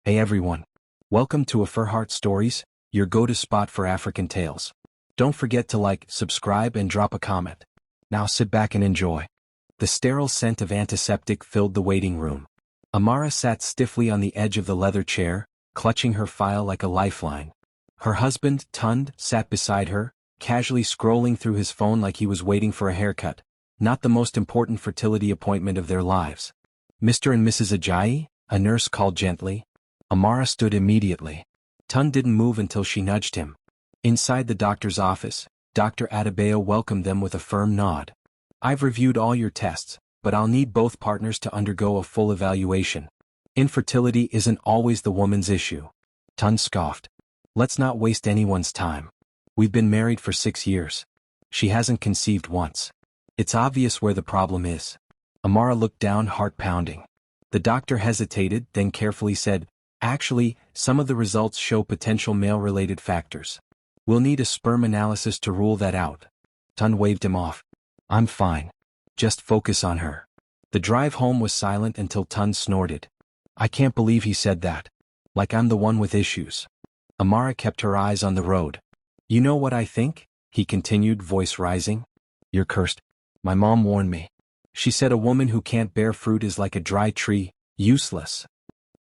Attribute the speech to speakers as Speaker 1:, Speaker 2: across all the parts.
Speaker 1: Hey everyone. Welcome to AfriHeart Stories, your go-to spot for African tales. Don't forget to like, subscribe and drop a comment. Now sit back and enjoy. The sterile scent of antiseptic filled the waiting room. Amara sat stiffly on the edge of the leather chair, clutching her file like a lifeline. Her husband, Tund, sat beside her, casually scrolling through his phone like he was waiting for a haircut, not the most important fertility appointment of their lives. Mr. and Mrs. Ajayi, a nurse called gently. Amara stood immediately. Tund didn't move until she nudged him. Inside the doctor's office, Dr. Adebayo welcomed them with a firm nod. I've reviewed all your tests, but I'll need both partners to undergo a full evaluation. Infertility isn't always the woman's issue. Tund scoffed. Let's not waste anyone's time. We've been married for 6 years. She hasn't conceived once. It's obvious where the problem is. Amara looked down, heart pounding. The doctor hesitated, then carefully said, Actually, some of the results show potential male-related factors. We'll need a sperm analysis to rule that out. Tund waved him off. I'm fine. Just focus on her. The drive home was silent until Tund snorted. I can't believe he said that. Like I'm the one with issues. Amara kept her eyes on the road. You know what I think? He continued, voice rising. You're cursed. My mom warned me. She said a woman who can't bear fruit is like a dry tree, useless.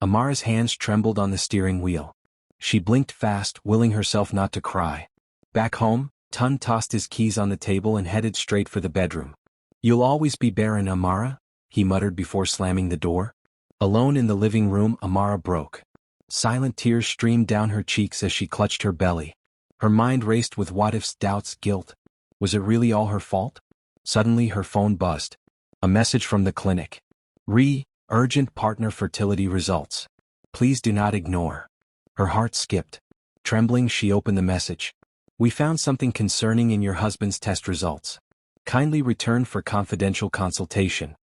Speaker 1: Amara's hands trembled on the steering wheel. She blinked fast, willing herself not to cry. Back home, Tund tossed his keys on the table and headed straight for the bedroom. You'll always be barren, Amara, he muttered before slamming the door. Alone in the living room, Amara broke. Silent tears streamed down her cheeks as she clutched her belly. Her mind raced with what-ifs, doubts, guilt. Was it really all her fault? Suddenly her phone buzzed. A message from the clinic. Urgent partner fertility results. Please do not ignore. Her heart skipped. Trembling, she opened the message. We found something concerning in your husband's test results. Kindly return for confidential consultation.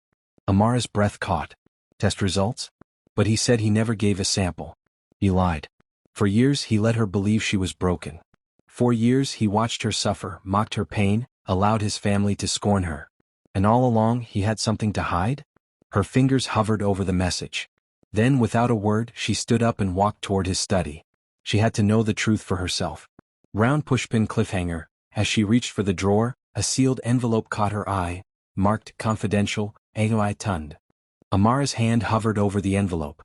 Speaker 1: Amara's breath caught. Test results? But he said he never gave a sample. He lied. For years he let her believe she was broken. For years he watched her suffer, mocked her pain, allowed his family to scorn her. And all along he had something to hide? Her fingers hovered over the message. Then, without a word, she stood up and walked toward his study. She had to know the truth for herself. Round pushpin cliffhanger. As she reached for the drawer, a sealed envelope caught her eye, marked Confidential, AOI Tund. Amara's hand hovered over the envelope.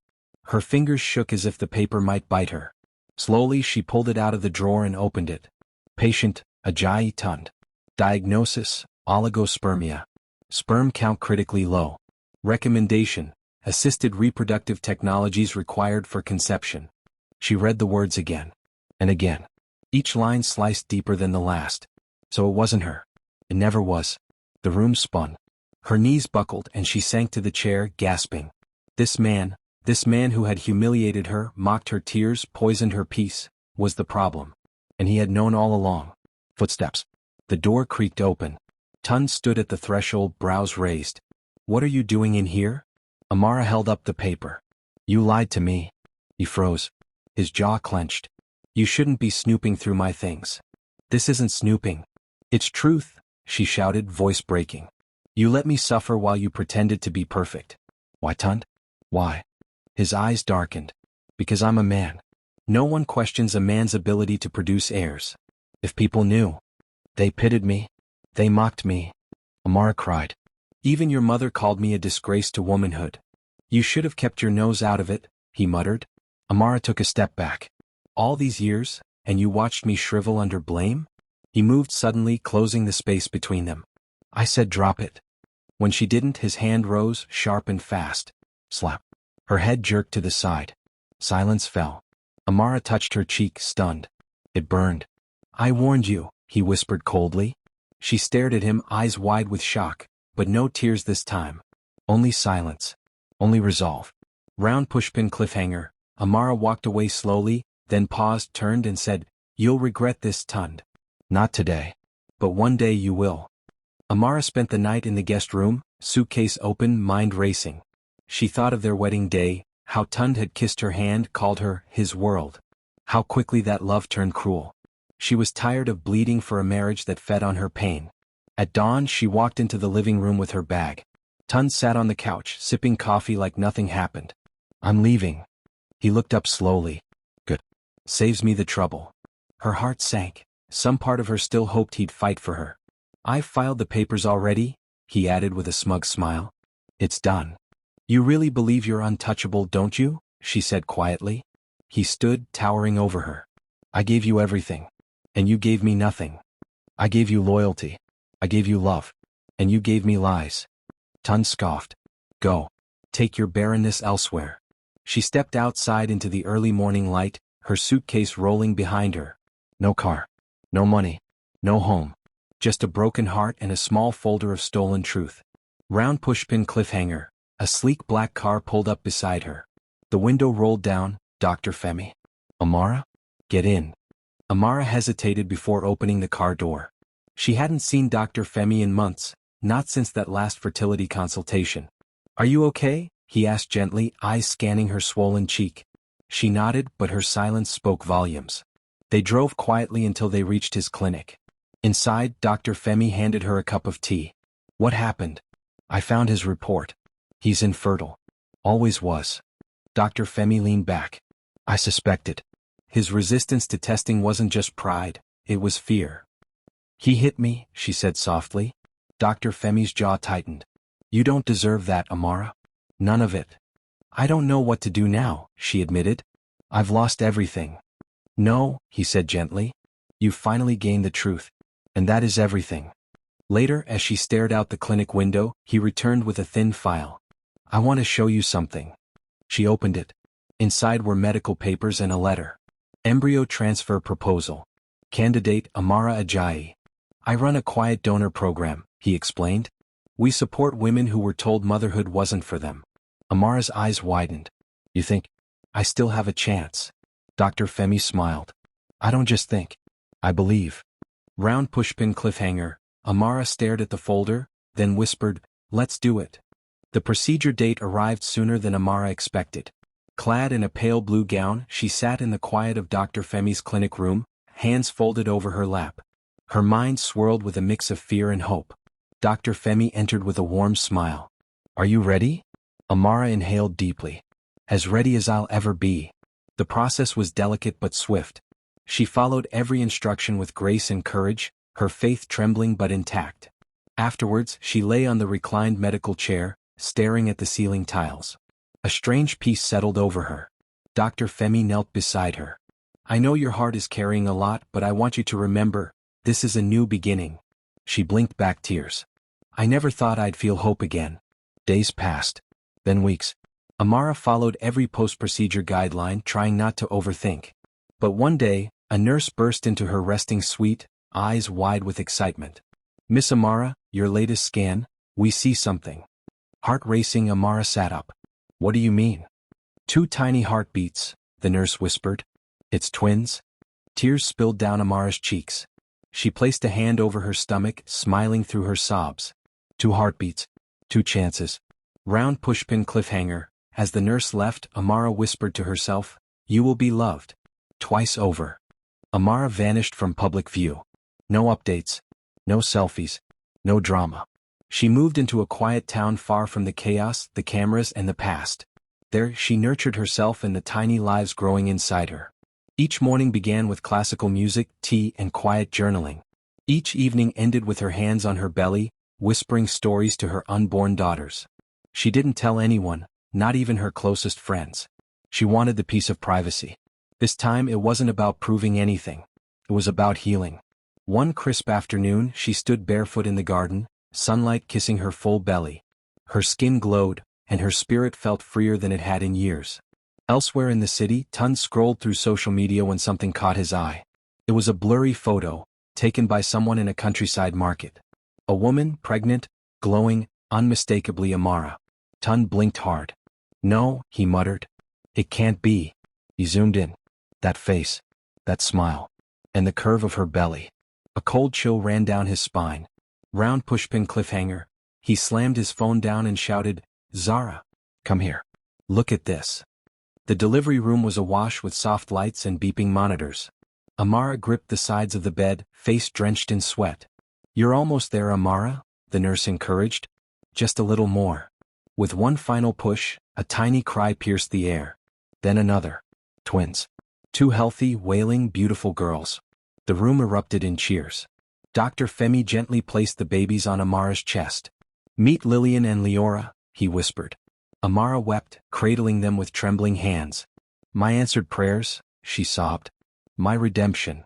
Speaker 1: Her fingers shook as if the paper might bite her. Slowly she pulled it out of the drawer and opened it. Patient, Ajayi Tund. Diagnosis, oligospermia. Sperm count critically low. Recommendation, assisted reproductive technologies required for conception. She read the words again. And again. Each line sliced deeper than the last. So it wasn't her. It never was. The room spun. Her knees buckled and she sank to the chair, gasping. This man who had humiliated her, mocked her tears, poisoned her peace, was the problem. And he had known all along. Footsteps. The door creaked open. Tund stood at the threshold, brows raised. What are you doing in here? Amara held up the paper. You lied to me. He froze. His jaw clenched. You shouldn't be snooping through my things. This isn't snooping. It's truth, she shouted, voice breaking. You let me suffer while you pretended to be perfect. Why, Tund? Why? His eyes darkened. Because I'm a man. No one questions a man's ability to produce heirs. If people knew. They pitied me. They mocked me. Amara cried. Even your mother called me a disgrace to womanhood. You should have kept your nose out of it, he muttered. Amara took a step back. All these years, and you watched me shrivel under blame? He moved suddenly, closing the space between them. I said drop it. When she didn't, his hand rose, sharp and fast. Slap. Her head jerked to the side. Silence fell. Amara touched her cheek, stunned. It burned. I warned you, he whispered coldly. She stared at him, eyes wide with shock. But no tears this time. Only silence. Only resolve. Round pushpin cliffhanger. Amara walked away slowly, then paused, turned and said, You'll regret this, Tund. Not today. But one day you will. Amara spent the night in the guest room, suitcase open, mind racing. She thought of their wedding day, how Tund had kissed her hand, called her his world. How quickly that love turned cruel. She was tired of bleeding for a marriage that fed on her pain. At dawn, she walked into the living room with her bag. Tund sat on the couch, sipping coffee like nothing happened. I'm leaving. He looked up slowly. Good. Saves me the trouble. Her heart sank. Some part of her still hoped he'd fight for her. I've filed the papers already, he added with a smug smile. It's done. You really believe you're untouchable, don't you? She said quietly. He stood, towering over her. I gave you everything. And you gave me nothing. I gave you loyalty. I gave you love. And you gave me lies. Tun scoffed. Go. Take your barrenness elsewhere. She stepped outside into the early morning light, her suitcase rolling behind her. No car. No money. No home. Just a broken heart and a small folder of stolen truth. Round pushpin cliffhanger. A sleek black car pulled up beside her. The window rolled down. Dr. Femi. Amara? Get in. Amara hesitated before opening the car door. She hadn't seen Dr. Femi in months, not since that last fertility consultation. Are you okay? He asked gently, eyes scanning her swollen cheek. She nodded, but her silence spoke volumes. They drove quietly until they reached his clinic. Inside, Dr. Femi handed her a cup of tea. What happened? I found his report. He's infertile. Always was. Dr. Femi leaned back. I suspected. His resistance to testing wasn't just pride, it was fear. He hit me, she said softly. Dr. Femi's jaw tightened. You don't deserve that, Amara. None of it. I don't know what to do now, she admitted. I've lost everything. No, he said gently. You've finally gained the truth. And that is everything. Later, as she stared out the clinic window, he returned with a thin file. I want to show you something. She opened it. Inside were medical papers and a letter. Embryo transfer proposal. Candidate Amara Ajayi. I run a quiet donor program, he explained. We support women who were told motherhood wasn't for them. Amara's eyes widened. You think? I still have a chance. Dr. Femi smiled. I don't just think. I believe. Round pushpin cliffhanger. Amara stared at the folder, then whispered, let's do it. The procedure date arrived sooner than Amara expected. Clad in a pale blue gown, she sat in the quiet of Dr. Femi's clinic room, hands folded over her lap. Her mind swirled with a mix of fear and hope. Dr. Femi entered with a warm smile. Are you ready? Amara inhaled deeply. As ready as I'll ever be. The process was delicate but swift. She followed every instruction with grace and courage, her faith trembling but intact. Afterwards, she lay on the reclined medical chair, staring at the ceiling tiles. A strange peace settled over her. Dr. Femi knelt beside her. I know your heart is carrying a lot, but I want you to remember, this is a new beginning. She blinked back tears. I never thought I'd feel hope again. Days passed. Then weeks. Amara followed every post-procedure guideline, trying not to overthink. But one day, a nurse burst into her resting suite, eyes wide with excitement. Miss Amara, your latest scan, we see something. Heart racing, Amara sat up. What do you mean? 2 tiny heartbeats, the nurse whispered. It's twins? Tears spilled down Amara's cheeks. She placed a hand over her stomach, smiling through her sobs. 2 heartbeats. 2 chances. Round pushpin cliffhanger. As the nurse left, Amara whispered to herself, you will be loved. Twice over. Amara vanished from public view. No updates. No selfies. No drama. She moved into a quiet town far from the chaos, the cameras, and the past. There, she nurtured herself and the tiny lives growing inside her. Each morning began with classical music, tea, and quiet journaling. Each evening ended with her hands on her belly, whispering stories to her unborn daughters. She didn't tell anyone, not even her closest friends. She wanted the peace of privacy. This time it wasn't about proving anything. It was about healing. One crisp afternoon, she stood barefoot in the garden, sunlight kissing her full belly. Her skin glowed, and her spirit felt freer than it had in years. Elsewhere in the city, Tun scrolled through social media when something caught his eye. It was a blurry photo, taken by someone in a countryside market. A woman, pregnant, glowing, unmistakably Amara. Tun blinked hard. No, he muttered. It can't be. He zoomed in. That face. That smile. And the curve of her belly. A cold chill ran down his spine. Round pushpin cliffhanger. He slammed his phone down and shouted, Zara, come here. Look at this. The delivery room was awash with soft lights and beeping monitors. Amara gripped the sides of the bed, face drenched in sweat. You're almost there, Amara, the nurse encouraged. Just a little more. With one final push, a tiny cry pierced the air. Then another. Twins. Two healthy, wailing, beautiful girls. The room erupted in cheers. Dr. Femi gently placed the babies on Amara's chest. "Meet Lillian and Leora," he whispered. Amara wept, cradling them with trembling hands. "My answered prayers," she sobbed. "My redemption."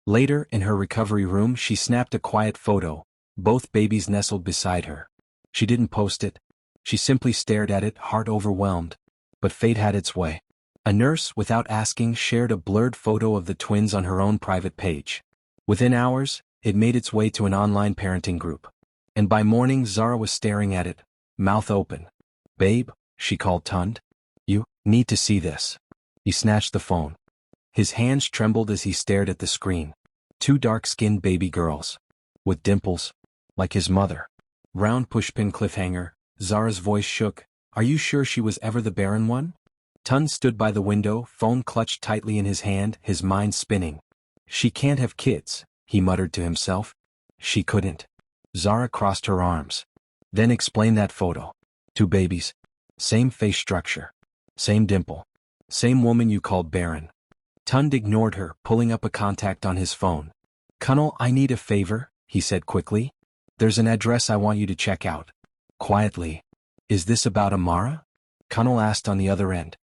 Speaker 1: Later, in her recovery room, she snapped a quiet photo, both babies nestled beside her. She didn't post it. She simply stared at it, heart overwhelmed. But fate had its way. A nurse, without asking, shared a blurred photo of the twins on her own private page. Within hours, it made its way to an online parenting group. And by morning, Zara was staring at it, mouth open. "Babe," she called Tund. "You need to see this." He snatched the phone. His hands trembled as he stared at the screen. Two dark-skinned baby girls. With dimples. Like his mother. Round pushpin cliffhanger. Zara's voice shook. "Are you sure she was ever the barren one?" Tund stood by the window, phone clutched tightly in his hand, his mind spinning. "She can't have kids," he muttered to himself. "She couldn't." Zara crossed her arms. "Then explain that photo. Two babies. Same face structure. Same dimple. Same woman you called barren." Tund ignored her, pulling up a contact on his phone. "Kunnel, I need a favor," he said quickly. "There's an address I want you to check out." Quietly. "Is this about Amara?" Kunnel asked on the other end.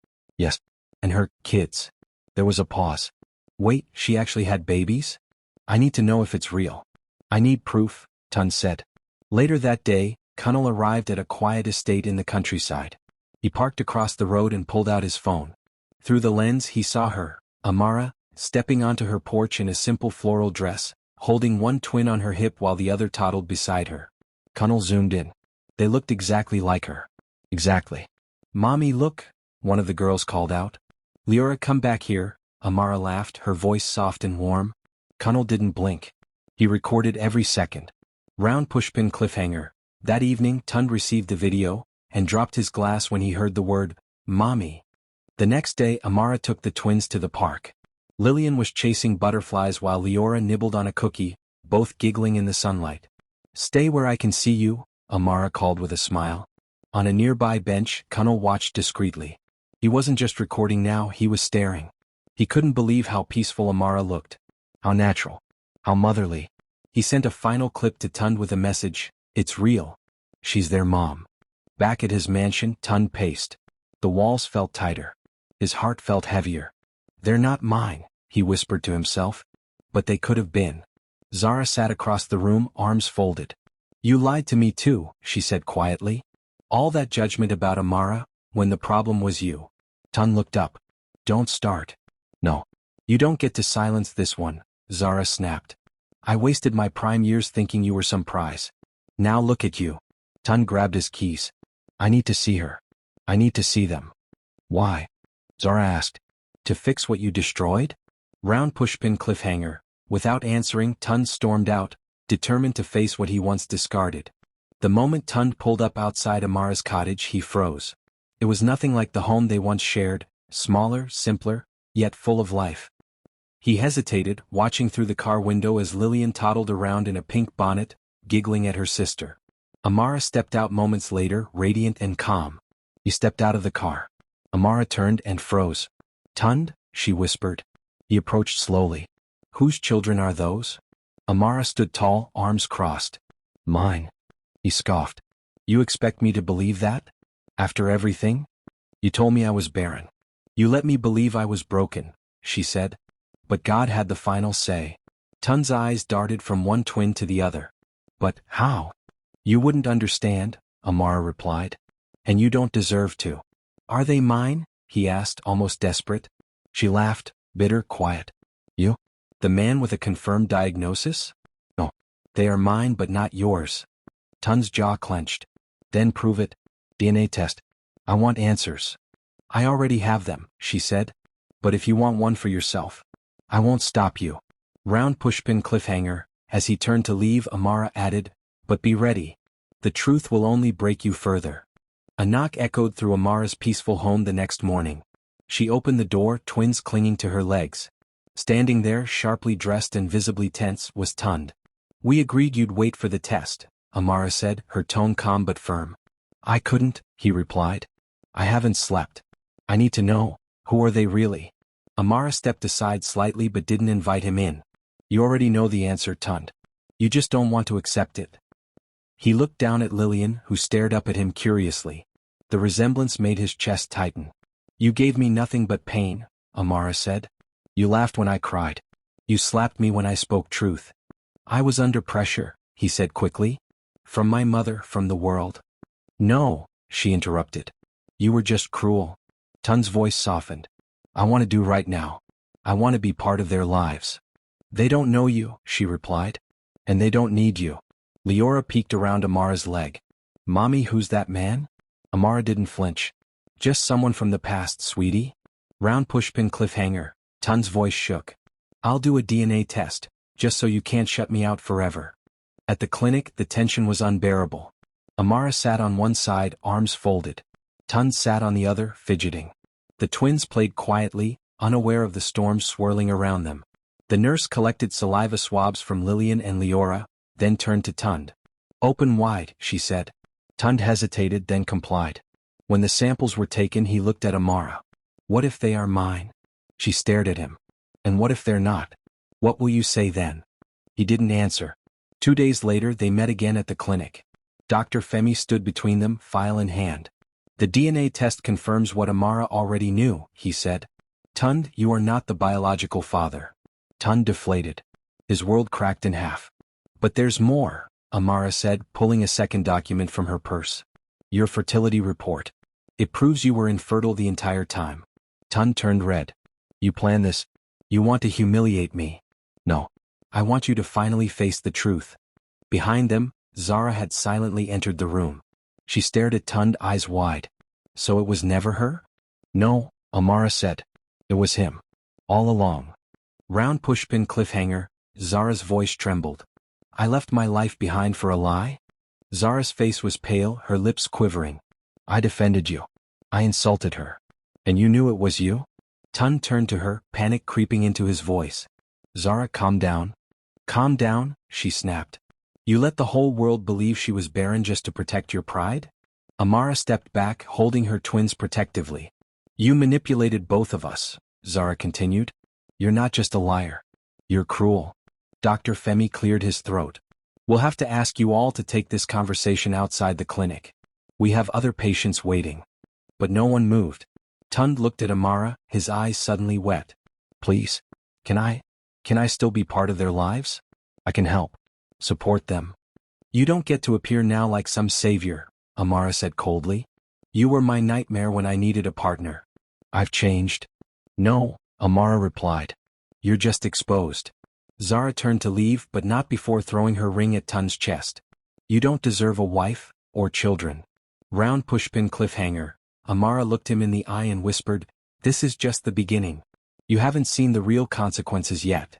Speaker 1: "Yes. And her kids." There was a pause. "Wait, she actually had babies? I need to know if it's real." "I need proof," Tund said. Later that day, Kunnel arrived at a quiet estate in the countryside. He parked across the road and pulled out his phone. Through the lens he saw her, Amara, stepping onto her porch in a simple floral dress, holding one twin on her hip while the other toddled beside her. Kunnel zoomed in. They looked exactly like her. Exactly. "Mommy, look," one of the girls called out. "Leora, come back here," Amara laughed, her voice soft and warm. Kunnel didn't blink. He recorded every second. Round pushpin cliffhanger. That evening, Tund received the video, and dropped his glass when he heard the word, "Mommy." The next day, Amara took the twins to the park. Lillian was chasing butterflies while Leora nibbled on a cookie, both giggling in the sunlight. "Stay where I can see you," Amara called with a smile. On a nearby bench, Kunnel watched discreetly. He wasn't just recording now, he was staring. He couldn't believe how peaceful Amara looked. How natural. How motherly. He sent a final clip to Tund with a message, "It's real. She's their mom." Back at his mansion, Tund paced. The walls felt tighter. His heart felt heavier. "They're not mine," he whispered to himself. "But they could have been." Zara sat across the room, arms folded. "You lied to me too," she said quietly. "All that judgment about Amara, when the problem was you." Tund looked up. "Don't start." "No. You don't get to silence this one," Zara snapped. "I wasted my prime years thinking you were some prize. Now look at you." Tund grabbed his keys. "I need to see her. I need to see them." "Why?" Zara asked. "To fix what you destroyed?" Round pushpin cliffhanger. Without answering, Tund stormed out, determined to face what he once discarded. The moment Tund pulled up outside Amara's cottage, he froze. It was nothing like the home they once shared, smaller, simpler, yet full of life. He hesitated, watching through the car window as Lillian toddled around in a pink bonnet, giggling at her sister. Amara stepped out moments later, radiant and calm. He stepped out of the car. Amara turned and froze. "Tund?" she whispered. He approached slowly. "Whose children are those?" Amara stood tall, arms crossed. "Mine." He scoffed. "You expect me to believe that? After everything? You told me I was barren. You let me believe I was broken," she said. "But God had the final say." Tund's eyes darted from one twin to the other. "But how?" "You wouldn't understand," Amara replied. "And you don't deserve to." "Are they mine?" he asked, almost desperate. She laughed, bitter, quiet. "You? The man with a confirmed diagnosis?" "No. They are mine but not yours." Tund's jaw clenched. "Then prove it. DNA test. I want answers." "I already have them," she said. "But if you want one for yourself, I won't stop you." Round pushpin cliffhanger. As he turned to leave, Amara added, "But be ready. The truth will only break you further." A knock echoed through Amara's peaceful home the next morning. She opened the door, twins clinging to her legs. Standing there, sharply dressed and visibly tense, was Tund. "We agreed you'd wait for the test," Amara said, her tone calm but firm. "I couldn't," he replied. "I haven't slept. I need to know Who are they really? Amara stepped aside slightly but didn't invite him in. You already know the answer, Tund. You just don't want to accept it. He looked down at Lillian, who stared up at him curiously. The resemblance made his chest tighten. You gave me nothing but pain, Amara said. You laughed when I cried. You slapped me when I spoke truth. I was under pressure, he said quickly. From my mother, from the world. No, she interrupted. You were just cruel. Tund's voice softened. I want to do right now. I want to be part of their lives. They don't know you, she replied. And they don't need you. Leora peeked around Amara's leg. Mommy, who's that man? Amara didn't flinch. Just someone from the past, sweetie. Round pushpin cliffhanger. Tund's voice shook. I'll do a DNA test, just so you can't shut me out forever. At the clinic, the tension was unbearable. Amara sat on one side, arms folded. Tund sat on the other, fidgeting. The twins played quietly, unaware of the storm swirling around them. The nurse collected saliva swabs from Lillian and Leora, then turned to Tund. Open wide, she said. Tund hesitated, then complied. When the samples were taken, he looked at Amara. What if they are mine? She stared at him. And what if they're not? What will you say then? He didn't answer. 2 days later, they met again at the clinic. Dr. Femi stood between them, file in hand. The DNA test confirms what Amara already knew, he said. Tund, you are not the biological father. Tund deflated. His world cracked in half. But there's more, Amara said, pulling a second document from her purse. Your fertility report. It proves you were infertile the entire time. Tund turned red. You plan this? You want to humiliate me? No. I want you to finally face the truth. Behind them, Zara had silently entered the room. She stared at Tund, eyes wide. So it was never her? No, Amara said. It was him. All along. Round pushpin cliffhanger, Zara's voice trembled. I left my life behind for a lie? Zara's face was pale, her lips quivering. I defended you. I insulted her. And you knew it was you? Tund turned to her, panic creeping into his voice. Zara, calm down. Calm down, she snapped. You let the whole world believe she was barren just to protect your pride? Amara stepped back, holding her twins protectively. You manipulated both of us, Zara continued. You're not just a liar. You're cruel. Dr. Femi cleared his throat. We'll have to ask you all to take this conversation outside the clinic. We have other patients waiting. But no one moved. Tund looked at Amara, his eyes suddenly wet. Please. Can I still be part of their lives? I can help. Support them. You don't get to appear now like some savior, Amara said coldly. You were my nightmare when I needed a partner. I've changed. No, Amara replied. You're just exposed. Zara turned to leave, but not before throwing her ring at Tund's chest. You don't deserve a wife, or children. Round pushpin cliffhanger. Amara looked him in the eye and whispered, This is just the beginning. You haven't seen the real consequences yet.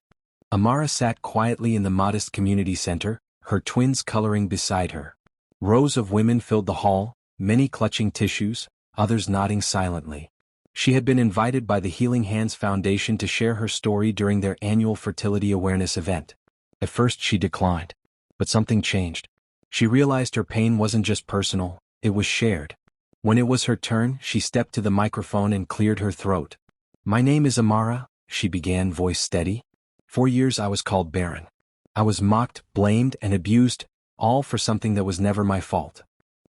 Speaker 1: Amara sat quietly in the modest community center, her twins coloring beside her. Rows of women filled the hall, many clutching tissues, others nodding silently. She had been invited by the Healing Hands Foundation to share her story during their annual fertility awareness event. At first she declined. But something changed. She realized her pain wasn't just personal, it was shared. When it was her turn, she stepped to the microphone and cleared her throat. My name is Amara, she began, voice steady. 4 years I was called barren. I was mocked, blamed, and abused, all for something that was never my fault.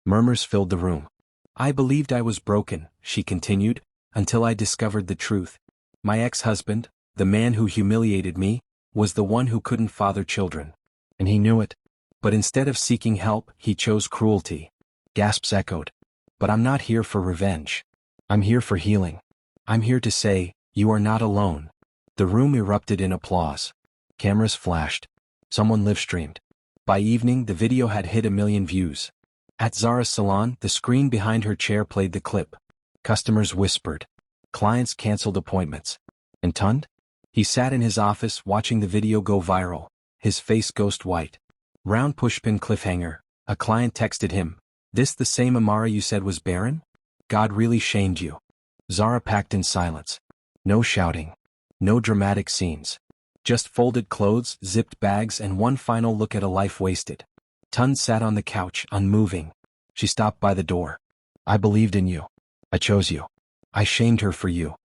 Speaker 1: Murmurs filled the room. I believed I was broken, she continued, until I discovered the truth. My ex-husband, the man who humiliated me, was the one who couldn't father children. And he knew it. But instead of seeking help, he chose cruelty. Gasps echoed. But I'm not here for revenge. I'm here for healing. I'm here to say, you are not alone. The room erupted in applause. Cameras flashed. Someone live-streamed. By evening, the video had hit 1 million views. At Zara's salon, the screen behind her chair played the clip. Customers whispered. Clients canceled appointments. And Tund? He sat in his office watching the video go viral, his face ghost white. Round pushpin cliffhanger. A client texted him. This the same Amara you said was barren? God really shamed you. Zara packed in silence. No shouting. No dramatic scenes. Just folded clothes, zipped bags, and one final look at a life wasted. Tund sat on the couch, unmoving. She stopped by the door. I believed in you. I chose you. I shamed her for you.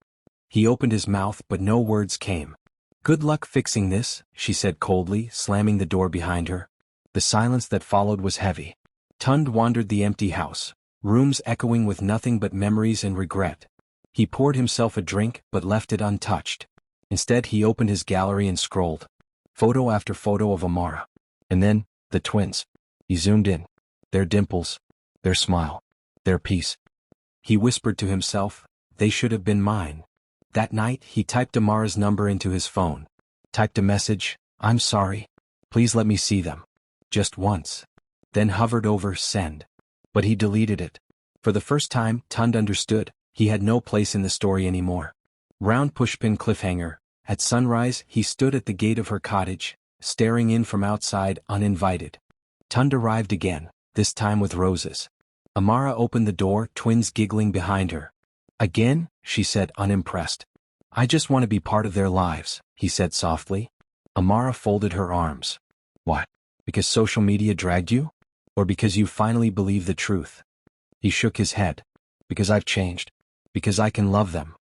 Speaker 1: He opened his mouth but no words came. "Good luck fixing this," she said coldly, slamming the door behind her. The silence that followed was heavy. Tund wandered the empty house, rooms echoing with nothing but memories and regret. He poured himself a drink but left it untouched. Instead he opened his gallery and scrolled. Photo after photo of Amara. And then, the twins. He zoomed in. Their dimples. Their smile. Their peace. He whispered to himself, "They should have been mine." That night he typed Amara's number into his phone. Typed a message, "I'm sorry. Please let me see them." Just once. Then hovered over send. But he deleted it. For the first time, Tund understood, he had no place in the story anymore. Round pushpin cliffhanger. At sunrise he stood at the gate of her cottage, staring in from outside uninvited. Tund arrived again, this time with roses. Amara opened the door, twins giggling behind her. "Again?" she said unimpressed. "I just want to be part of their lives," he said softly. Amara folded her arms. "What? Because social media dragged you? Or because you finally believe the truth?" He shook his head. "Because I've changed. Because I can love them."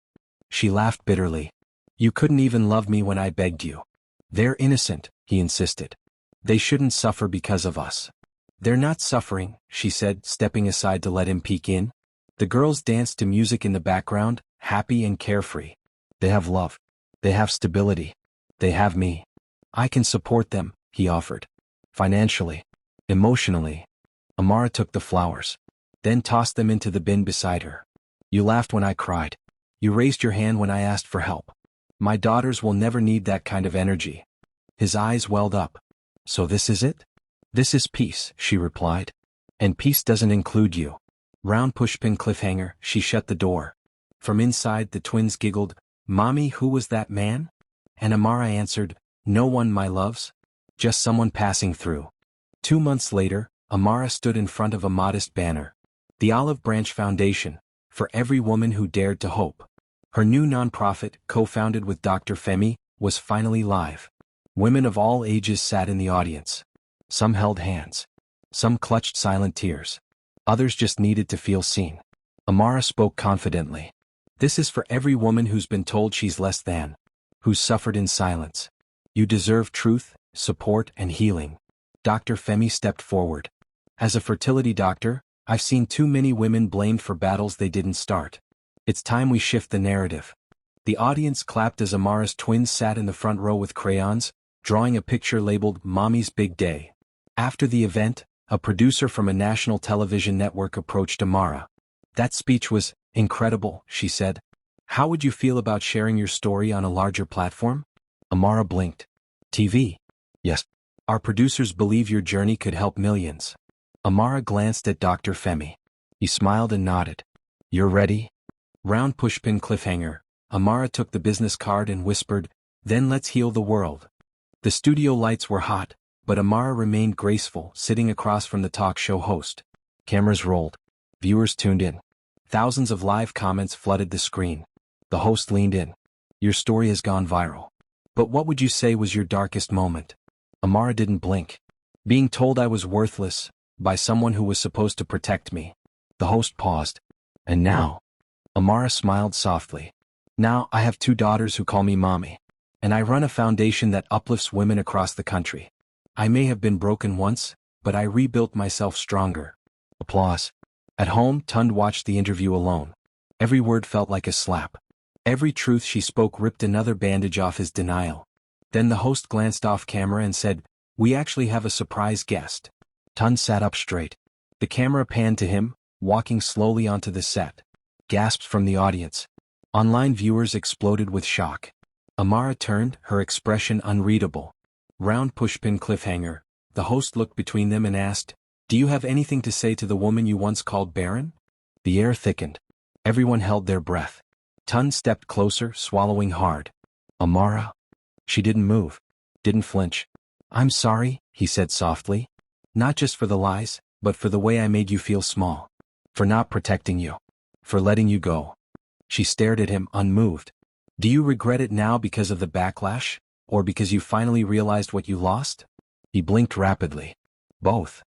Speaker 1: She laughed bitterly. "You couldn't even love me when I begged you." "They're innocent," he insisted. "They shouldn't suffer because of us." "They're not suffering," she said, stepping aside to let him peek in. The girls danced to music in the background, happy and carefree. "They have love. They have stability. They have me. I can support them," he offered. "Financially. Emotionally." Amara took the flowers. Then tossed them into the bin beside her. "You laughed when I cried. You raised your hand when I asked for help. My daughters will never need that kind of energy." His eyes welled up. "So this is it?" "This is peace," she replied. "And peace doesn't include you." Round pushpin cliffhanger, she shut the door. From inside the twins giggled, "Mommy, who was that man?" And Amara answered, "No one, my loves. Just someone passing through." 2 months later, Amara stood in front of a modest banner. The Olive Branch Foundation, for every woman who dared to hope. Her new nonprofit, co-founded with Dr. Femi, was finally live. Women of all ages sat in the audience. Some held hands. Some clutched silent tears. Others just needed to feel seen. Amara spoke confidently. "This is for every woman who's been told she's less than. Who's suffered in silence. You deserve truth, support, and healing." Dr. Femi stepped forward. "As a fertility doctor, I've seen too many women blamed for battles they didn't start. It's time we shift the narrative." The audience clapped as Amara's twins sat in the front row with crayons, drawing a picture labeled "Mommy's Big Day." After the event, a producer from a national television network approached Amara. "That speech was incredible," she said. "How would you feel about sharing your story on a larger platform?" Amara blinked. "TV? Yes. Our producers believe your journey could help millions." Amara glanced at Dr. Femi. He smiled and nodded. "You're ready?" Round pushpin cliffhanger. Amara took the business card and whispered, "Then let's heal the world." The studio lights were hot, but Amara remained graceful, sitting across from the talk show host. Cameras rolled. Viewers tuned in. Thousands of live comments flooded the screen. The host leaned in. "Your story has gone viral. But what would you say was your darkest moment?" Amara didn't blink. "Being told I was worthless, by someone who was supposed to protect me." The host paused. "And now?" Amara smiled softly. "Now I have 2 daughters who call me mommy. And I run a foundation that uplifts women across the country. I may have been broken once, but I rebuilt myself stronger." Applause. At home, Tund watched the interview alone. Every word felt like a slap. Every truth she spoke ripped another bandage off his denial. Then the host glanced off camera and said, "We actually have a surprise guest." Tund sat up straight. The camera panned to him, walking slowly onto the set. Gasps from the audience. Online viewers exploded with shock. Amara turned, her expression unreadable. Round pushpin cliffhanger. The host looked between them and asked, "Do you have anything to say to the woman you once called barren?" The air thickened. Everyone held their breath. Tund stepped closer, swallowing hard. "Amara?" She didn't move. Didn't flinch. "I'm sorry," he said softly. "Not just for the lies, but for the way I made you feel small. For not protecting you. For letting you go." She stared at him, unmoved. "Do you regret it now because of the backlash, or because you finally realized what you lost?" He blinked rapidly. "Both."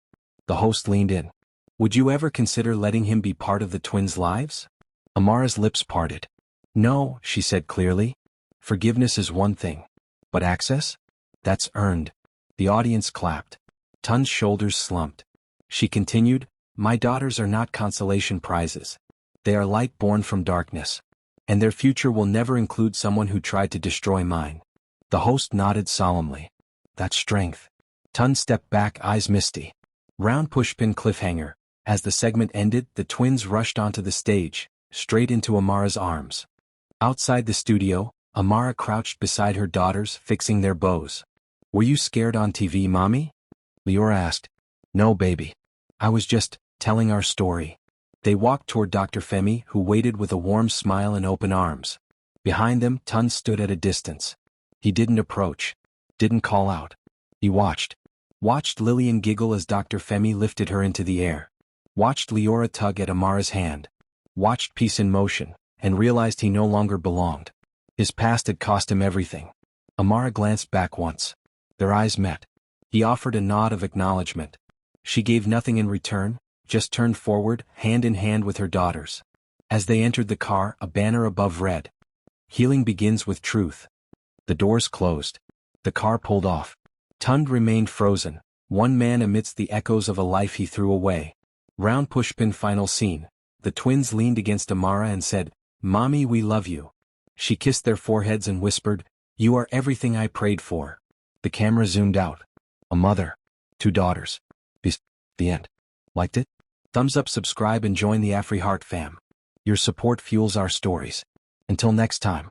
Speaker 1: The host leaned in. "Would you ever consider letting him be part of the twins' lives?" Amara's lips parted. No, she said clearly. Forgiveness is one thing. But access? That's earned. The audience clapped. Tun's shoulders slumped. She continued, my daughters are not consolation prizes. They are light born from darkness. And their future will never include someone who tried to destroy mine. The host nodded solemnly. That's strength. Tun stepped back, eyes misty. Round pushpin cliffhanger. As the segment ended, the twins rushed onto the stage, straight into Amara's arms. Outside the studio, Amara crouched beside her daughters, fixing their bows. Were you scared on TV, Mommy? Leora asked. No, baby. I was just telling our story. They walked toward Dr. Femi, who waited with a warm smile and open arms. Behind them, Tun stood at a distance. He didn't approach. Didn't call out. He watched. Watched Lillian giggle as Dr. Femi lifted her into the air. Watched Leora tug at Amara's hand. Watched peace in motion, and realized he no longer belonged. His past had cost him everything. Amara glanced back once. Their eyes met. He offered a nod of acknowledgement. She gave nothing in return, just turned forward, hand in hand with her daughters. As they entered the car, a banner above read, Healing begins with truth. The doors closed. The car pulled off. Tund remained frozen, one man amidst the echoes of a life he threw away. Round pushpin final scene. The twins leaned against Amara and said, Mommy, we love you. She kissed their foreheads and whispered, You are everything I prayed for. The camera zoomed out. A mother. 2 daughters. The end. Liked it? Thumbs up, subscribe and join the AfriHeart fam. Your support fuels our stories. Until next time.